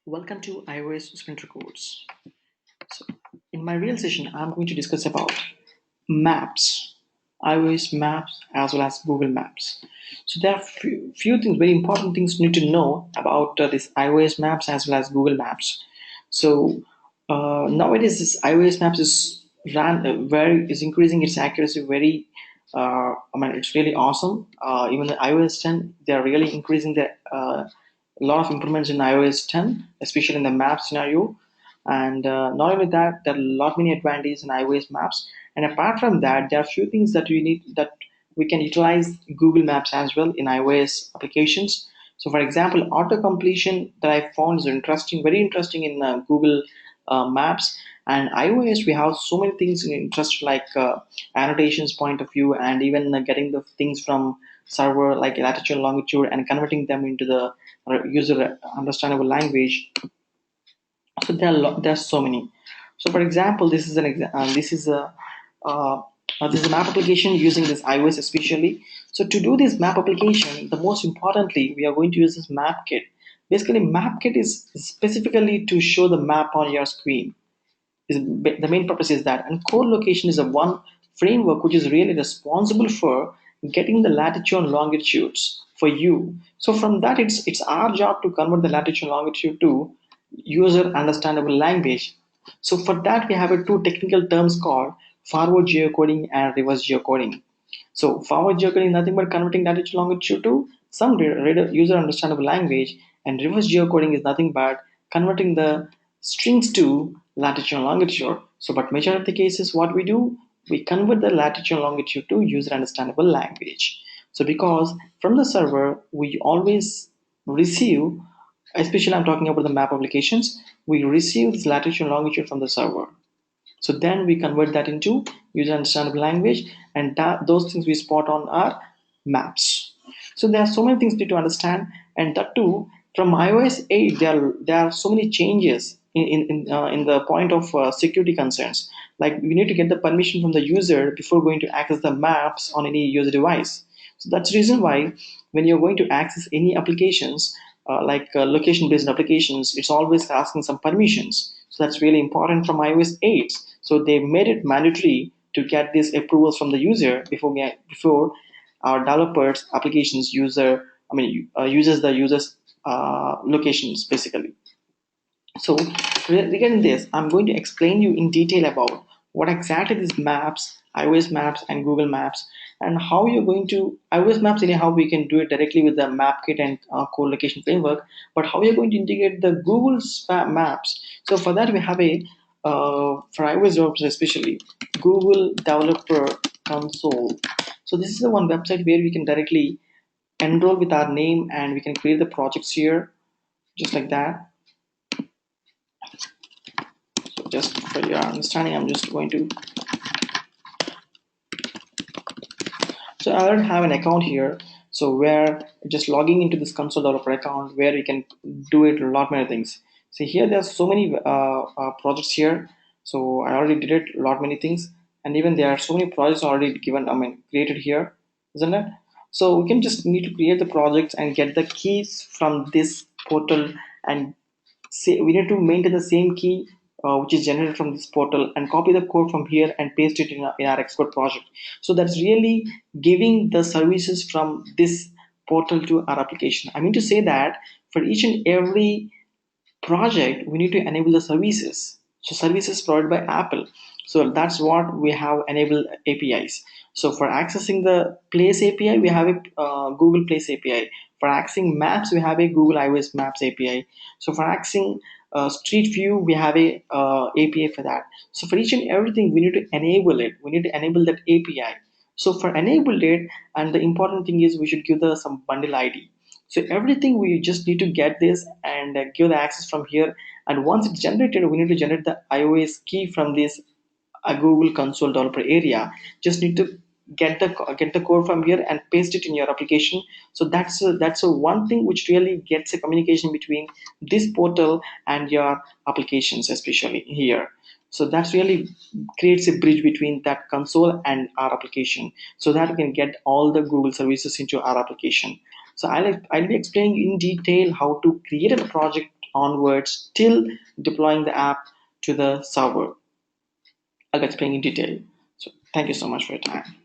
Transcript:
Welcome to iOS Sprinter Course. So, in my real session, I'm going to discuss about maps, iOS maps as well as Google Maps. So there are few things, very important things you need to know about this iOS maps as well as Google Maps. So nowadays, this iOS maps is increasing its accuracy very. It's really awesome. Even the iOS 10, they are really increasing the a lot of improvements in iOS 10, especially in the map scenario. And not only that, there are a lot many advantages in iOS maps. And apart from that, there are few things that we can utilize Google Maps as well in iOS applications. So, for example, auto completion that I found is interesting, very interesting in Google Maps. And iOS, we have so many things in interest like annotations point of view, and even getting the things from server like latitude, longitude, and converting them into the user understandable language. So there's so many. So for example, uh, this is a map application using this iOS especially. So to do this map application, the most importantly, we are going to use this map kit. Basically, map kit is specifically to show the map on your screen. The main purpose is that, and core location is a one framework which is really responsible for getting the latitude and longitudes for you. So from that, it's our job to convert the latitude and longitude to user understandable language. So for that, we have a two technical terms called forward geocoding and reverse geocoding. So forward geocoding is nothing but converting latitude longitude to some user understandable language, and reverse geocoding is nothing but converting the strings to latitude and longitude. So, but majority of the cases, what we do, we convert the latitude and longitude to user understandable language. So, because from the server, we always receive, especially I'm talking about the map applications, we receive this latitude and longitude from the server. So then we convert that into user understandable language, and those things we spot on our maps. So there are so many things to understand, and that too from iOS 8 there are so many changes in the point of security concerns. Like we need to get the permission from the user before going to access the maps on any user device. So that's the reason why when you're going to access any applications like location based applications, it's always asking some permissions. So that's really important from iOS 8. So they made it mandatory to get these approvals from the user before our developers applications uses the user's locations basically. So regarding this, I'm going to explain you in detail about what exactly these maps, iOS maps and Google Maps, and how you're going to iOS maps. Anyhow, we can do it directly with the map kit and core location framework. But how you're going to integrate the Google Maps? So for that, we have a for iOS developers especially Google Developer Console. So this is the one website where we can directly enroll with our name and we can create the projects here, just like that. So just for your understanding, I'm just going to. So I already have an account here. So where just logging into this console developer account where we can do it a lot many things. See here, there's so many projects here. So I already did it a lot many things, and even there are so many projects already given. Created here, isn't it? So we can just need to create the projects and get the keys from this portal, and say we need to maintain the same key which is generated from this portal and copy the code from here and paste it in our export project. So that's really giving the services from this portal to our application. I mean to say that for each and every project we need to enable the services. So services provided by Apple, so that's what we have enabled APIs. So for accessing the Place API, we have a Google Place API. For accessing maps, we have a Google iOS Maps API. So for accessing Street View, we have a API for that. So for each and everything, we need to enable it. We need to enable that API. So for enabled it, and the important thing is we should give the some bundle ID. So everything we just need to get this and give the access from here. And once it's generated, we need to generate the iOS key from this Google Console developer area. Just need to get the code from here and paste it in your application. So that's a one thing which really gets a communication between this portal and your applications, especially here. So that's really creates a bridge between that console and our application, so that we can get all the Google services into our application. So I'll be explaining in detail how to create a project onwards till deploying the app to the server. I'll explain in detail. So thank you so much for your time.